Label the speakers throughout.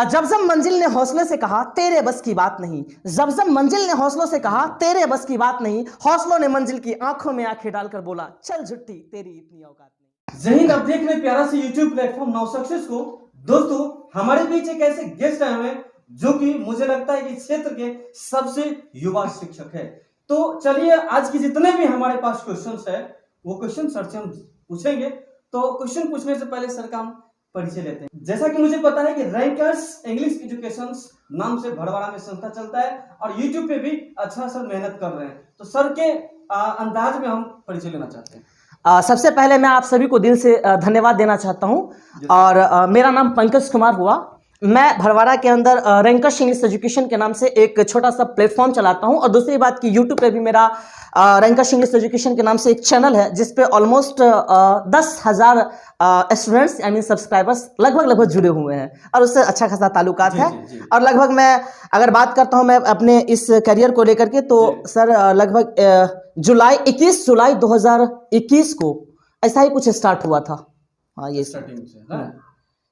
Speaker 1: जब मंजिल ने हौसले से कहा तेरे बस की बात नहीं, जब मंजिल ने हौसलों से कहा तेरे बस की बात नहीं, हौसलों ने मंजिल की आंखों में आंखें डालकर बोला चल झुट्टी तेरी इतनी औकात नहीं।
Speaker 2: जहीन अब देख रहे प्यारा से YouTube प्लेटफॉर्म नाउ सक्सेस को। दोस्तों हमारे बीच एक ऐसे गेस्ट आए हुए हैं जो कि मुझे लगता है कि क्षेत्र के सबसे युवा शिक्षक है। तो चलिए आज के जितने भी हमारे पास क्वेश्चंस है वो क्वेश्चन सर से हम पूछेंगे। तो क्वेश्चन पूछने से पहले सर का हम परिचय लेते हैं। जैसा कि मुझे पता है कि रैंकर्स इंग्लिश एजुकेशन नाम से भड़वाड़ा में संस्था चलता है और YouTube पे भी अच्छा सर मेहनत कर रहे हैं। तो सर के अंदाज में हम परिचय लेना चाहते हैं।
Speaker 1: सबसे पहले मैं आप सभी को दिल से धन्यवाद देना चाहता हूं और मेरा नाम पंकज कुमार हुआ। मैं भड़वाड़ा के अंदर रैंकर्स इंग्लिश एजुकेशन के नाम से एक छोटा सा प्लेटफॉर्म चलाता हूं और दूसरी बात कि यूट्यूब पे भी मेरा रैंकर्स इंग्लिश एजुकेशन के नाम से एक चैनल है जिस पे almost 10,000 students I mean subscribers लगभग जुड़े हुए हैं और उससे अच्छा खासा ताल्लुकात है। और लगभग मैं अगर बात करता हूं मैं अपने इस करियर को लेकर के तो सर लगभग 21 जुलाई 2021 को ऐसा ही कुछ स्टार्ट हुआ था। हाँ ये
Speaker 2: स्टार्टिंग से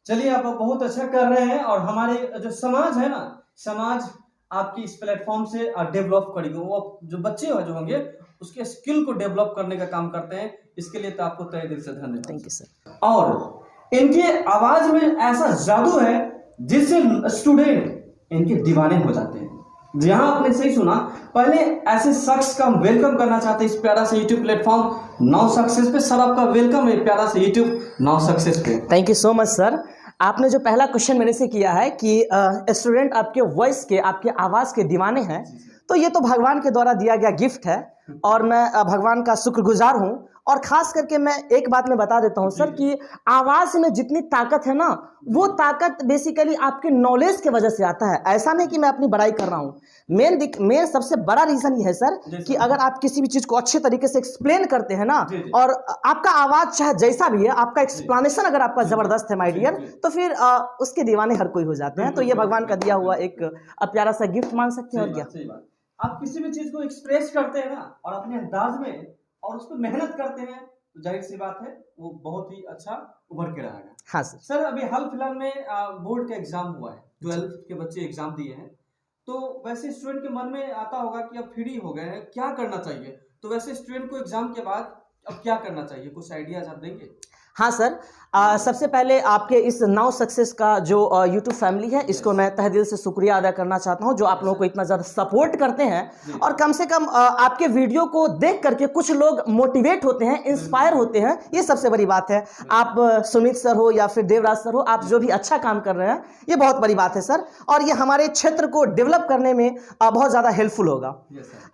Speaker 2: चलिए आप बहुत अच्छा कर रहे हैं और हमारे जो समाज है ना, समाज आपकी इस प्लेटफॉर्म से डेवलप करेगी। वो जो बच्चे जो होंगे उसके स्किल को डेवलप करने का काम करते हैं। इसके लिए तो आपको तहे दिल से धन्यवाद।
Speaker 1: Thank you sir.
Speaker 2: और इनके आवाज में ऐसा जादू है जिससे स्टूडेंट इनके दीवाने हो जाते हैं। जहां आपने सही सुना, पहले ऐसे शख्स का हम वेलकम करना चाहते हैं इस प्यारा से यूट्यूब प्लेटफॉर्म नाउ सक्सेस पे। सर आपका वेलकम है प्यारा से यूट्यूब नाउ सक्सेस पे।
Speaker 1: Thank you so much sir. आपने जो पहला क्वेश्चन मेरे से किया है कि स्टूडेंट आपके वॉइस के आपके आवाज़ के दीवाने हैं, तो ये तो भगवान के द्वारा दिया गया गिफ्ट है और मैं भगवान का शुक्रगुजार हूँ। और ख़ास करके मैं एक बात मैं बता देता हूँ सर कि आवाज़ में जितनी ताकत है ना वो ताकत बेसिकली आपके नॉलेज की वजह से आता है। ऐसा नहीं कि मैं अपनी बड़ाई कर रहा हूँ। मेन सबसे बड़ा रीज़न ये है सर कि अगर आप किसी भी चीज़ को अच्छे तरीके से एक्सप्लेन करते हैं ना और आपका आवाज़ चाहे जैसा भी है, आपका एक्सप्लेनेशन अगर आपका ज़बरदस्त है माय डियर, तो फिर उसके दीवाने हर कोई हो जाते हैं। तो ये भगवान का दिया हुआ एक प्यारा सा गिफ्ट मान सकते हैं। और क्या
Speaker 2: आप किसी भी चीज़ को एक्सप्रेस करते हैं ना और अपने अंदाज में और उस पर मेहनत करते हैं तो जाहिर सी बात है वो बहुत ही अच्छा उभर के रहेगा।
Speaker 1: हाँ सर।
Speaker 2: सर अभी हाल फिलहाल में बोर्ड का एग्जाम हुआ है, 12th के बच्चे एग्जाम दिए हैं। तो वैसे स्टूडेंट के मन में आता होगा कि अब फ्री हो गए हैं, क्या करना चाहिए। तो वैसे स्टूडेंट को एग्जाम के बाद अब क्या करना चाहिए, कुछ आइडियाज आप देंगे।
Speaker 1: हाँ सर। सबसे पहले आपके इस नाउ सक्सेस का जो यूट्यूब फैमिली है इसको मैं तहे दिल से शुक्रिया अदा करना चाहता हूँ जो आप लोगों को इतना ज़्यादा सपोर्ट करते हैं और कम से कम आपके वीडियो को देख करके कुछ लोग मोटिवेट होते हैं, इंस्पायर होते हैं। ये सबसे बड़ी बात है। आप सुमित सर हो या फिर देवराज सर हो, आप जो भी अच्छा काम कर रहे हैं ये बहुत बड़ी बात है सर और ये हमारे क्षेत्र को डेवलप करने में बहुत ज़्यादा हेल्पफुल होगा।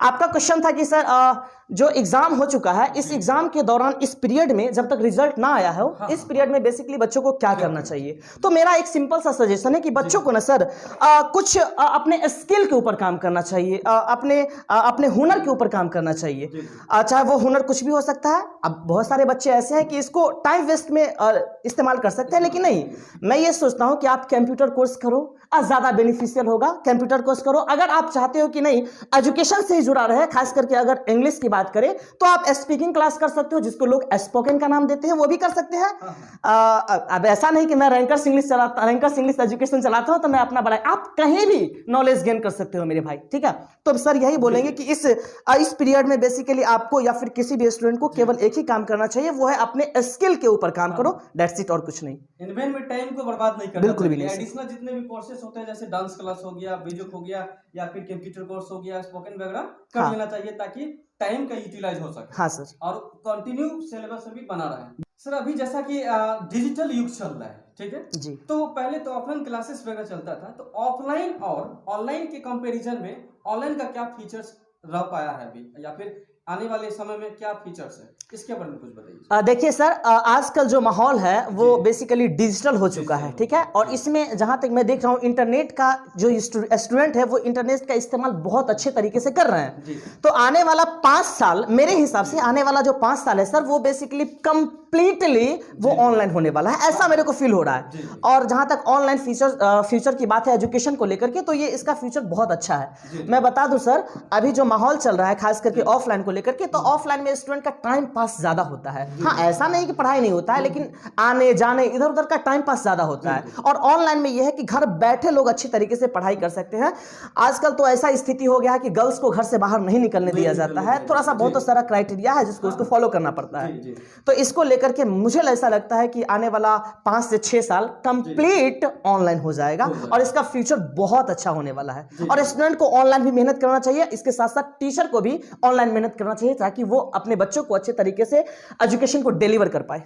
Speaker 1: आपका क्वेश्चन था कि सर जो एग्ज़ाम हो चुका है इस एग्ज़ाम के दौरान इस पीरियड में जब तक रिजल्ट ना आया हो इस पीरियड में बेसिकली बच्चों को क्या करना चाहिए। तो मेरा एक सिंपल सा सजेशन है कि बच्चों को ना सर कुछ अपने स्किल के ऊपर काम करना चाहिए, अपने हुनर के ऊपर काम करना चाहिए। चाहे वो हुनर कुछ भी हो सकता है। अब बहुत सारे बच्चे ऐसे हैं कि इसको टाइम वेस्ट में इस्तेमाल कर सकते हैं, लेकिन नहीं, मैं ये सोचता हूँ कि आप कंप्यूटर कोर्स करो, ज़्यादा बेनिफिशियल होगा। कंप्यूटर कोर्स करो। अगर आप चाहते हो कि नहीं एजुकेशन से ही जुड़ा रहे, खास करके अगर इंग्लिश की बात करें तो आप स्पीकिंग क्लास कर सकते हो जिसको लोग स्पोकन का नाम देते हैं, वो भी कर सकते हैं। अब ऐसा नहीं कि मैं रैंकर्स इंग्लिश एजुकेशन चलाता हूं तो मैं अपना बड़ा, आप कहीं भी नॉलेज गेन कर सकते हो मेरे भाई, ठीक है। तो सर यही बोलेंगे कि इस पीरियड में बेसिकली आपको या फिर किसी भी स्टूडेंट को केवल एक ही काम करना चाहिए, वो है अपने स्किल के ऊपर काम करो, दैट्स इट, और कुछ नहीं।
Speaker 2: इनमें में टाइम को बर्बाद नहीं करना,
Speaker 1: बिल्कुल भी नहीं।
Speaker 2: एडिशनल जितने भी कोर्सेज होते हैं जैसे डांस क्लास हो गया, म्यूजिक हो गया या फिर कंप्यूटर कोर्स हो गया, स्पोकन वगैरह कर लेना चाहिए ताकि टाइम का यूटिलाइज हो सके।
Speaker 1: हाँ सर।
Speaker 2: और कंटिन्यू सिलेबस भी बना रहे। सर अभी जैसा कि डिजिटल युग चल रहा है, ठीक है जी। तो पहले तो ऑफलाइन क्लासेस वगैरह चलता था, तो ऑफलाइन और ऑनलाइन के कंपैरिजन में ऑनलाइन का क्या फीचर्स रह पाया है अभी या फिर आने वाले समय में क्या फीचर्स है, इसके बारे में कुछ बताइए।
Speaker 1: देखिए सर, आजकल जो माहौल है वो बेसिकली डिजिटल हो चुका है, ठीक है। और इसमें जहां तक मैं देख रहा हूं इंटरनेट का जो स्टूडेंट है वो इंटरनेट का इस्तेमाल बहुत अच्छे तरीके से कर रहे हैं। तो आने वाला 5 साल, मेरे हिसाब से आने वाला जो 5 साल है सर वो बेसिकली कंप्लीटली वो ऑनलाइन होने वाला है, ऐसा मेरे को फील हो रहा है। और जहां तक ऑनलाइन फ्यूचर की बात है एजुकेशन को लेकर के, तो ये इसका फ्यूचर बहुत अच्छा है। मैं बता दूं सर, अभी जो माहौल चल रहा है खास करके ऑफलाइन को लेकर के, तो ऑफलाइन में स्टूडेंट का टाइम पास ज्यादा होता है। हाँ, ऐसा नहीं कि पढ़ाई नहीं होता है, लेकिन आने जाने इधर उधर का टाइम पास ज्यादा होता है। और ऑनलाइन में यह है कि घर बैठे लोग अच्छी तरीके से पढ़ाई कर सकते हैं। आजकल तो ऐसा स्थिति हो गया है कि गर्ल्स को घर से बाहर नहीं निकलने दिया जाता है, थोड़ा सा बहुत सारा क्राइटेरिया है जिसको उसको फॉलो करना पड़ता है। तो इसको लेकर के मुझे ऐसा लगता है कि आने वाला 5 से 6 साल कंप्लीट ऑनलाइन हो जाएगा और इसका फ्यूचर बहुत अच्छा होने वाला है। और स्टूडेंट को ऑनलाइन भी मेहनत करना चाहिए, इसके साथ साथ टीचर को भी ऑनलाइन मेहनत करना चाहिए ताकि वो अपने बच्चों को अच्छे तरीके से एजुकेशन को डिलीवर कर पाए।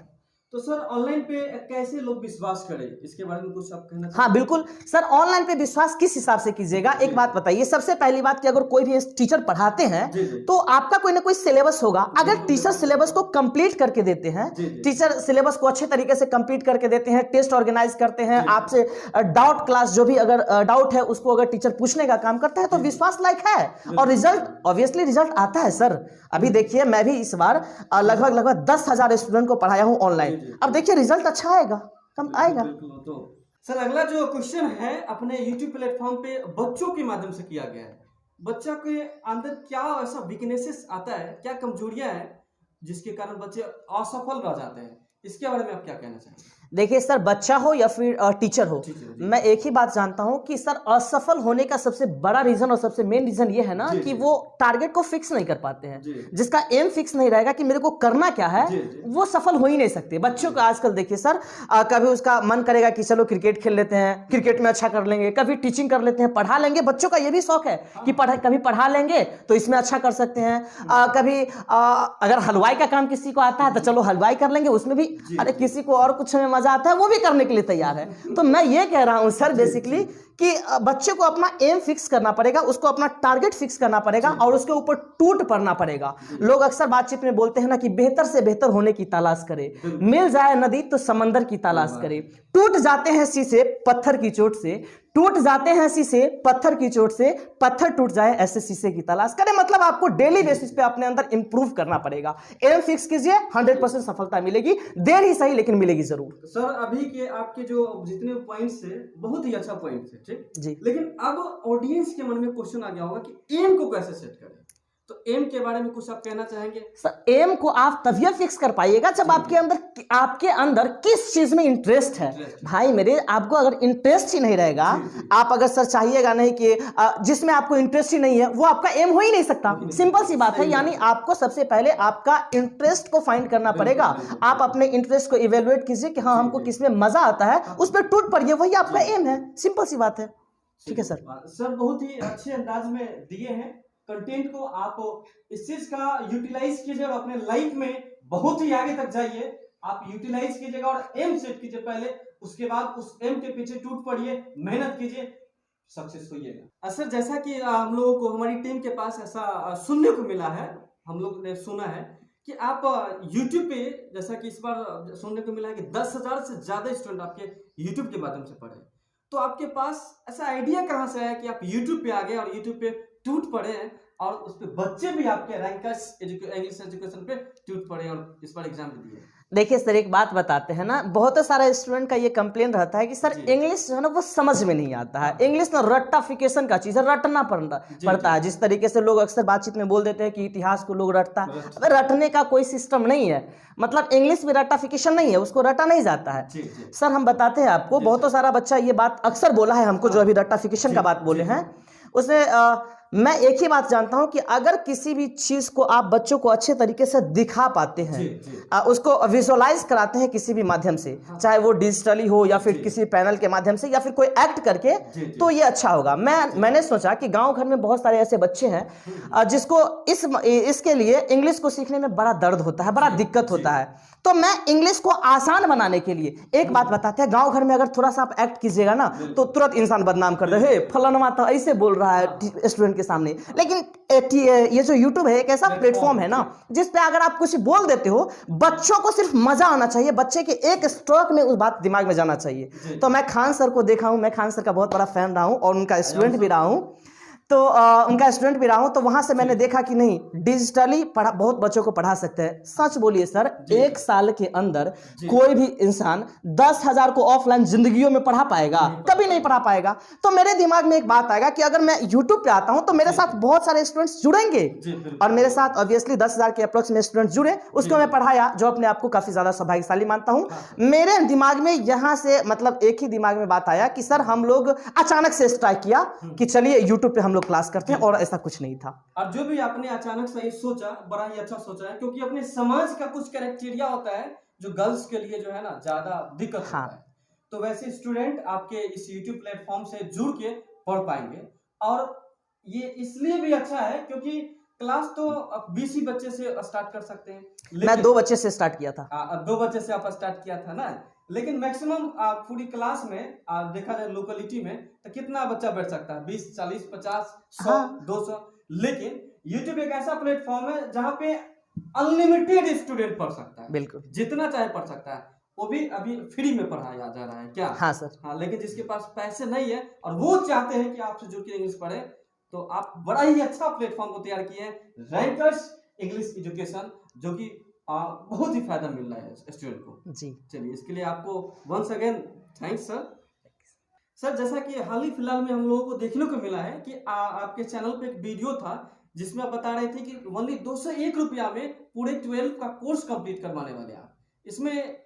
Speaker 2: तो सर ऑनलाइन पे कैसे लोग विश्वास करें, इसके बारे में कुछ आप कहना चाहिए?
Speaker 1: हाँ बिल्कुल सर, ऑनलाइन पे विश्वास किस हिसाब से कीजिएगा, एक बात बताइए। सबसे पहली बात कि अगर कोई भी टीचर पढ़ाते हैं तो आपका कोई ना कोई सिलेबस होगा। अगर टीचर सिलेबस को कंप्लीट करके देते हैं, टीचर सिलेबस को अच्छे तरीके से कंप्लीट करके देते हैं, टेस्ट ऑर्गेनाइज करते हैं, आपसे डाउट क्लास जो भी अगर डाउट है उसको अगर टीचर पूछने का काम करता है तो विश्वास लायक है। और रिजल्ट ऑब्वियसली रिजल्ट आता है सर। अभी देखिए मैं भी इस बार लगभग 10,000 स्टूडेंट को पढ़ाया हूं ऑनलाइन। अब देखिए रिजल्ट अच्छा आएगा, कम आएगा।
Speaker 2: तो सर अगला जो क्वेश्चन है अपने YouTube प्लेटफॉर्म पे बच्चों के माध्यम से किया गया है। बच्चा के अंदर क्या ऐसा वीकनेसेस आता है, क्या कमजोरियां हैं जिसके कारण बच्चे असफल रह जाते हैं, इसके बारे में आप क्या कहना चाहेंगे?
Speaker 1: देखिए सर, बच्चा हो या फिर टीचर हो, मैं एक ही बात जानता हूं कि सर असफल होने का सबसे बड़ा रीजन और सबसे मेन रीजन ये है ना कि वो टारगेट को फिक्स नहीं कर पाते हैं। जिसका एम फिक्स नहीं रहेगा कि मेरे को करना क्या है, वो सफल हो ही नहीं सकते। बच्चों को आजकल देखिए सर, कभी उसका मन करेगा कि चलो क्रिकेट खेल लेते हैं, क्रिकेट में अच्छा कर लेंगे, कभी टीचिंग कर लेते हैं, पढ़ा लेंगे। बच्चों का ये भी शौक है कि कभी पढ़ा लेंगे तो इसमें अच्छा कर सकते हैं। कभी अगर हलवाई का काम किसी को आता है तो चलो हलवाई कर लेंगे, उसमें भी अरे किसी को और कुछ में मजा आता है वो भी करने के लिए तैयार है। तो मैं ये कह रहा हूं सर बेसिकली कि बच्चे को अपना एम फिक्स करना पड़ेगा, उसको अपना टारगेट फिक्स करना पड़ेगा और उसके ऊपर टूट पड़ना पड़ेगा। लोग अक्सर बातचीत में बोलते हैं ना कि बेहतर से बेहतर होने की तलाश करे, मिल जाए नदी तो समंदर की तलाश करे। टूट जाते हैं शीशे पत्थर की चोट से, टूट जाते हैं शीशे पत्थर की चोट से, पत्थर टूट जाए ऐसे शीशे की तलाश करे। मतलब आपको डेली बेसिस पे अपने अंदर इंप्रूव करना पड़ेगा। एम फिक्स कीजिए, 100% सफलता मिलेगी, देर ही सही लेकिन मिलेगी जरूर।
Speaker 2: सर अभी के आपके जो जितने पॉइंट्स है बहुत ही अच्छा पॉइंट है, ठीक
Speaker 1: जी।
Speaker 2: लेकिन अब ऑडियंस के मन में क्वेश्चन आ गया होगा कि एम को कैसे सेट करें, तो एम के बारे में कुछ आप कहना चाहेंगे?
Speaker 1: सर एम को आप तभी फिक्स कर पाइएगा जब आपके अंदर किस चीज में इंटरेस्ट है। भाई मेरे, आपको अगर इंटरेस्ट ही नहीं रहेगा, आप अगर सर चाहिएगा नहीं कि जिसमें आपको इंटरेस्ट ही नहीं है वो आपका एम हो ही नहीं सकता। सिंपल सी बात है। यानी आपको सबसे पहले आपका इंटरेस्ट को फाइंड करना पड़ेगा। आप अपने इंटरेस्ट को इवेलुएट कीजिए कि हाँ हमको किसमें मजा आता है, उस पर टूट पड़िए, वही आपका एम है। सिंपल सी बात है। ठीक है सर।
Speaker 2: सर बहुत ही अच्छे अंदाज में दिए हैं कंटेंट को, आप इस चीज का यूटिलाइज कीजिए और अपने लाइफ में बहुत ही आगे तक जाइए। आप यूटिलाइज कीजिएगा और एम सेट कीजिए पहले, उसके बाद उस एम के पीछे टूट पड़िए, मेहनत कीजिए, सक्सेस होइएगा। सर जैसा कि हम लोगों को हमारी टीम के पास ऐसा सुनने को मिला है, हम लोग ने सुना है कि आप YouTube पे, जैसा कि इस बार सुनने को मिला है कि 10,000 से ज्यादा स्टूडेंट आपके YouTube के माध्यम से पढ़े, तो आपके पास ऐसा आइडिया कहाँ से आया कि आप YouTube पे आ गए और YouTube पे टूट पड़े हैं और उस पे बच्चे भी आपके रैंकर्स इंग्लिश एजुकेशन पे टूट पड़े और इस बार एग्जाम भी दिए?
Speaker 1: देखिए सर, एक बात बताते हैं ना, बहुत सारा स्टूडेंट का ये कंप्लेन रहता है कि सर इंग्लिश जो है ना वो समझ में नहीं आता है। इंग्लिश ना रट्टाफिकेशन का चीज है, रटना पड़ता है। जिस तरीके से लोग अक्सर बातचीत में बोल देते हैं कि इतिहास को लोग रटता है, अबे रटने का कोई सिस्टम नहीं है। मतलब इंग्लिश में रट्टाफिकेशन नहीं है, उसको रटा नहीं जाता है। सर हम बताते हैं आपको, बहुत सारा बच्चा ये बात अक्सर बोला है हमको, जो अभी रट्टाफिकेशन का बात बोले हैं उसने मैं एक ही बात जानता हूं कि अगर किसी भी चीज को आप बच्चों को अच्छे तरीके से दिखा पाते हैं, उसको विजुअलाइज कराते हैं किसी भी माध्यम से, चाहे वो डिजिटली हो या फिर किसी पैनल के माध्यम से या फिर कोई एक्ट करके, तो ये अच्छा होगा। मैंने सोचा कि गांव घर में बहुत सारे ऐसे बच्चे हैं जिसको इसके लिए इंग्लिश को सीखने में बड़ा दर्द होता है, बड़ा दिक्कत होता है। तो मैं इंग्लिश को आसान बनाने के लिए एक बात बताते हैं, गांव घर में अगर थोड़ा सा आप एक्ट कीजिएगा ना तो तुरंत इंसान बदनाम कर दे, हे फलाना तो ऐसे बोल रहा है स्टूडेंट के सामने। लेकिन ये जो YouTube है एक ऐसा प्लेटफॉर्म है ना जिस पे अगर आप कुछ बोल देते हो, बच्चों को सिर्फ मजा आना चाहिए, बच्चे के एक स्ट्रोक में उस बात दिमाग में जाना चाहिए। तो मैं खान सर को देखा हूं, मैं खान सर का बहुत बड़ा फैन रहा हूं और उनका स्टूडेंट भी रहा हूं। तो उनका स्टूडेंट भी रहा हूं, तो वहां से मैंने देखा कि नहीं, डिजिटली पढ़ा बहुत बच्चों को पढ़ा सकते हैं। सच बोलिए सर, एक साल के अंदर कोई भी इंसान 10,000 को ऑफलाइन जिंदगियों में पढ़ा पाएगा? कभी नहीं पढ़ा पाएगा। तो मेरे दिमाग में एक बात आएगा कि अगर मैं यूट्यूब पे आता हूं तो मेरे साथ बहुत सारे स्टूडेंट्स जुड़ेंगे, और मेरे साथ ऑब्वियसली 10,000 के अप्रोक्स में स्टूडेंट जुड़े, उसको मैं पढ़ाया, जो अपने आप को काफी ज्यादा सौभाग्यशाली मानता हूं। मेरे दिमाग में यहां से मतलब एक ही दिमाग में बात आया कि सर हम लोग अचानक से स्ट्राइक किया कि चलिए यूट्यूब पे हम लोग क्लास करते हैं, और ऐसा कुछ नहीं था।
Speaker 2: और जो भी आपने अचानक से ये सोचा, बड़ा ही अच्छा सोचा है, क्योंकि अपने समाज का कुछ क्राइटेरिया होता है जो गर्ल्स के लिए जो है ना ज्यादा दिक्कत होता है। तो वैसे स्टूडेंट आपके इस YouTube प्लेटफॉर्म से जुड़ के पढ़ पाएंगे। और ये इसलिए भी अच्छा है क्योंकि क्लास तो 20 ही बच्चे से स्टार्ट कर सकते हैं।
Speaker 1: मैं 2 बच्चे से स्टार्ट किया था।
Speaker 2: 2 बच्चे से आप स्टार्ट किया था ना, लेकिन मैक्सिमम पूरी क्लास में देखा जाए लोकेलिटी में तो कितना बच्चा बैठ सकता है? 20, 40, 50, 100, 200। लेकिन YouTube एक ऐसा प्लेटफॉर्म है जहां पे अनलिमिटेड स्टूडेंट पढ़ सकता है,
Speaker 1: बिल्कुल,
Speaker 2: जितना चाहे पढ़ सकता है। वो भी अभी फ्री में पढ़ाया जा रहा है क्या?
Speaker 1: हाँ सर।
Speaker 2: हाँ, लेकिन जिसके पास पैसे नहीं है और वो चाहते हैं कि आपसे जुड़ के इंग्लिश पढ़े, तो आप बड़ा ही अच्छा प्लेटफॉर्म को तैयार किए हैं, रैंकर्स इंग्लिश एजुकेशन, जो कि बहुत ही फायदा मिल रहा है स्टूडेंट को
Speaker 1: जी।
Speaker 2: चलिए, इसके लिए आपको once again thanks sir. Sir, जैसा कि हाल ही फिलहाल में हम लोगों को देखने को मिला है कि आपके चैनल पे एक वीडियो था जिसमें आप बता रहे थे कि ओनली 201 रुपया में पूरे 12 का कोर्स कंप्लीट करवाने वाले आप। इसमें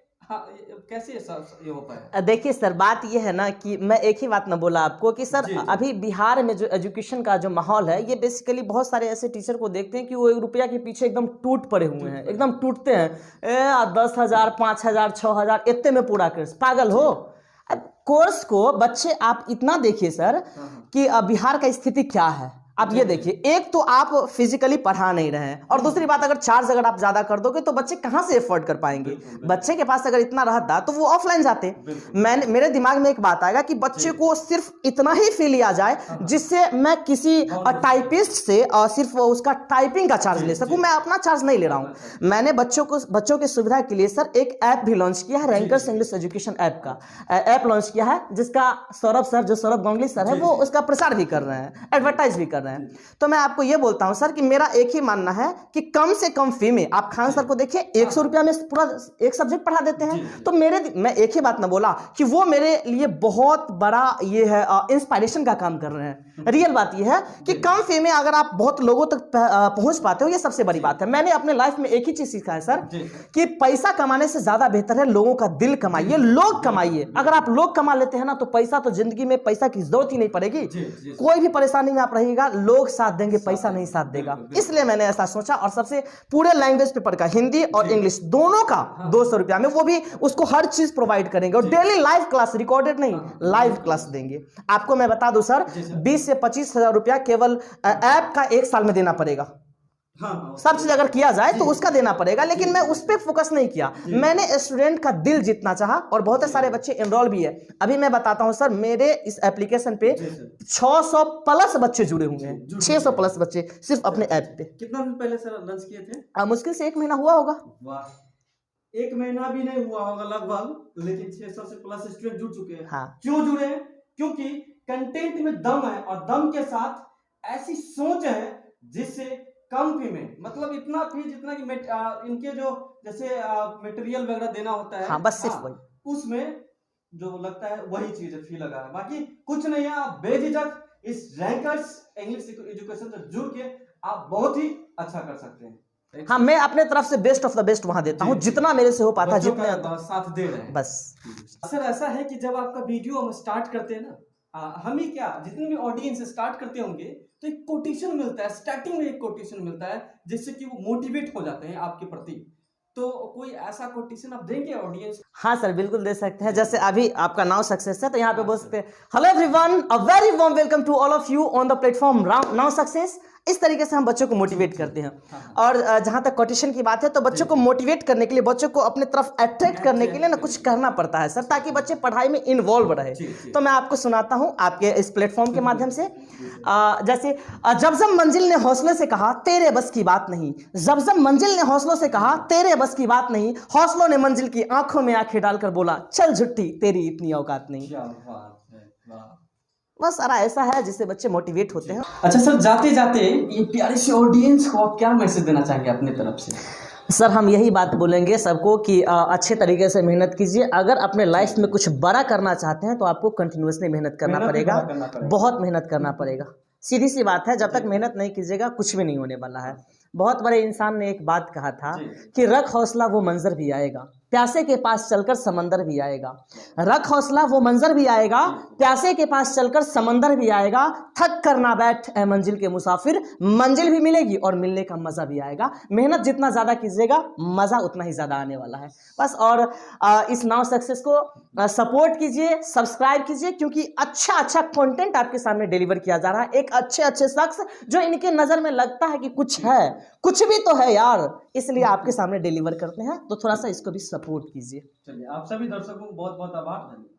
Speaker 2: कैसे ये हो पाया?
Speaker 1: देखिए सर, बात ये है ना कि मैं एक ही बात ना बोला आपको कि सर
Speaker 2: जी, जी।
Speaker 1: अभी बिहार में जो एजुकेशन का जो माहौल है, ये बेसिकली बहुत सारे ऐसे टीचर को देखते हैं कि वो 1 रुपया के पीछे एकदम टूट पड़े हुए हैं, एकदम टूटते हैं। 10,000, 5,000, 6,000 इतने में पूरा कोर्स, पागल हो। अब कोर्स को बच्चे आप इतना देखिए सर कि बिहार का स्थिति क्या है। आप ये देखिए, एक तो आप फिजिकली पढ़ा नहीं रहे हैं, और दूसरी बात, अगर चार्ज अगर आप ज्यादा कर दोगे तो बच्चे कहां से एफोर्ड कर पाएंगे? बच्चे के पास अगर इतना रहता तो वो ऑफलाइन जाते। मेरे दिमाग में एक बात आएगा कि बच्चे को सिर्फ इतना ही फी लिया जाए जिससे मैं किसी टाइपिस्ट से सिर्फ उसका टाइपिंग का चार्ज ले सकूं। मैं अपना चार्ज नहीं ले रहा हूं। मैंने बच्चों की सुविधा के लिए सर एक ऐप भी लॉन्च किया है, रैंकर्स इंग्लिश एजुकेशन ऐप का ऐप लॉन्च किया है, जिसका सौरभ गांगुली सर है, वो उसका प्रचार भी कर रहे हैं, एडवर्टाइज भी कर रहे हैं। तो मैं आपको ये बोलता हूं सर कि मेरा एक ही मानना है कि कम से कम फी में आप खान सर को देखिए, 100 रुपया में पूरा एक सब्जेक्ट पढ़ा देते हैं। तो मैं एक ही बात ना बोला कि वो मेरे लिए बहुत बड़ा ये है, इंस्पायरेशन का काम कर रहे हैं। रियल बात ये है कि कम फी में अगर आप बहुत लोगों तक पहुंच पाते हो, ये सबसे बड़ी बात है। मैंने अपने लाइफ में एक ही चीज सीखा है सर कि पैसा कमाने से ज्यादा बेहतर है लोगों का दिल कमाइए, लोग कमाइए। अगर आप लोग कमा लेते हैं ना, तो पैसा तो जिंदगी में पैसा की जरूरत ही नहीं पड़ेगी। कोई भी परेशानी में आप रहिएगा, लोग साथ देंगे, पैसा नहीं साथ देगा। इसलिए मैंने ऐसा सोचा, और सबसे पूरे लैंग्वेज पेपर का, हिंदी और इंग्लिश दोनों का 200 रुपया में, वो भी उसको हर चीज प्रोवाइड करेंगे, और डेली लाइव क्लास, रिकॉर्डेड नहीं, लाइव क्लास देंगे। आपको मैं बता दूं सर, 20 से 25,000 रुपया केवल ऐप का 1 साल में देना पड़ेगा। सब चीज अगर किया जाए तो उसका देना पड़ेगा, लेकिन मैं उस पर फोकस नहीं किया। मैंने स्टूडेंट का दिल जीतना चाहा, और बहुत सारे बच्चे एनरोल भी है। अभी मैं बताता हूं सर, मेरे इस एप्लीकेशन पे 600 प्लस बच्चे जुड़े हुए हैं, 600 प्लस बच्चे सिर्फ अपने ऐप पे।
Speaker 2: कितना दिन पहले सर लॉन्च किए थे?
Speaker 1: मुश्किल से 1 महीना हुआ होगा।
Speaker 2: वाह, 1 महीना भी नहीं हुआ होगा लगभग, लेकिन 600 से प्लस स्टूडेंट जुड़ चुके हैं।
Speaker 1: हाँ।
Speaker 2: क्यों जुड़े हैं? क्योंकि कंटेंट में दम है, और दम के साथ ऐसी सोच है जिससे कम फी में, मतलब इतना फी जितना कि इनके जो जैसे मटेरियल वगैरह देना होता है,
Speaker 1: हाँ, बस सिर्फ वही,
Speaker 2: उसमें जो लगता है वही चीज फी लगा है, बाकी कुछ नहीं है। आप बेझिझक इस रैंकर्स इंग्लिश एजुकेशन से जुड़ के आप बहुत ही अच्छा कर सकते हैं।
Speaker 1: हाँ, मैं अपने तरफ से बेस्ट ऑफ द बेस्ट वहां देता हूँ, जितना मेरे से हो पाता है, जितने
Speaker 2: साथ दे रहे हैं
Speaker 1: बस।
Speaker 2: सर, ऐसा है कि जब आपका वीडियो हम स्टार्ट करते हैं ना, हम ही क्या, जितने भी ऑडियंस स्टार्ट करते होंगे, तो एक कोटेशन मिलता है, स्टार्टिंग में एक कोटेशन मिलता है, जिससे कि वो मोटिवेट हो जाते हैं आपके प्रति। तो कोई ऐसा कोटेशन आप देंगे ऑडियंस?
Speaker 1: हाँ सर, बिल्कुल दे सकते हैं। जैसे अभी आपका नाउ सक्सेस है, तो यहाँ पे बोल सकते हैं, hello everyone, a very warm welcome to all of you on the platform now success. इस तरीके से हम बच्चों को मोटिवेट करते हैं। और जहाँ तक कोटेशन की बात है, तो बच्चों को मोटिवेट करने के लिए, बच्चों को अपने तरफ अट्रैक्ट करने के लिए ना कुछ करना पड़ता है सर, ताकि बच्चे पढ़ाई में इन्वॉल्व रहे। तो मैं आपको सुनाता हूँ आपके इस प्लेटफॉर्म के माध्यम से। जैसे जब मंजिल ने हौसले से कहा तेरे बस की बात नहीं, जब मंजिल ने हौसलों से कहा तेरे बस की बात नहीं, हौसलों ने मंजिल की आंखों में आंखें डालकर बोला चल झुट्टी तेरी इतनी औकात नहीं। बस सारा ऐसा है जिससे बच्चे मोटिवेट होते हैं।
Speaker 2: अच्छा सर, जाते जाते ये प्यारे से ऑडियंस को आप क्या मैसेज देना चाहेंगे अपने तरफ से?
Speaker 1: सर हम यही बात बोलेंगे सबको कि अच्छे तरीके से मेहनत कीजिए। अगर अपने लाइफ में कुछ बड़ा करना चाहते हैं तो आपको कंटिन्यूअसली मेहनत करना
Speaker 2: मेहनत भी
Speaker 1: पड़ेगा,
Speaker 2: बड़ा करना पड़ेगा।
Speaker 1: बहुत मेहनत करना पड़ेगा। सीधी सी बात है, जब तक मेहनत नहीं कीजिएगा कुछ भी नहीं होने वाला है। बहुत बड़े इंसान ने एक बात कहा था कि रख हौसला वो मंजर भी आएगा, प्यासे के पास चलकर समंदर भी आएगा। रख हौसला वो मंजर भी आएगा, प्यासे के पास चलकर समंदर भी आएगा। थक कर ना बैठ ए मंजिल के मुसाफिर, मंजिल भी मिलेगी और मिलने का मजा भी आएगा। मेहनत जितना ज्यादा कीजिएगा मजा उतना ही ज्यादा आने वाला है बस। और इस नाउ सक्सेस को सपोर्ट कीजिए, सब्सक्राइब कीजिए, क्योंकि अच्छा अच्छा कंटेंट आपके सामने डिलीवर किया जा रहा है। एक अच्छे अच्छे शख्स जो इनके नजर में लगता है कि कुछ है, कुछ भी तो है यार, इसलिए आपके सामने डिलीवर करते हैं। तो थोड़ा सा इसको भी सपोर्ट कीजिए।
Speaker 2: चलिए, आप सभी दर्शकों को बहुत बहुत आभार। धन्यवाद।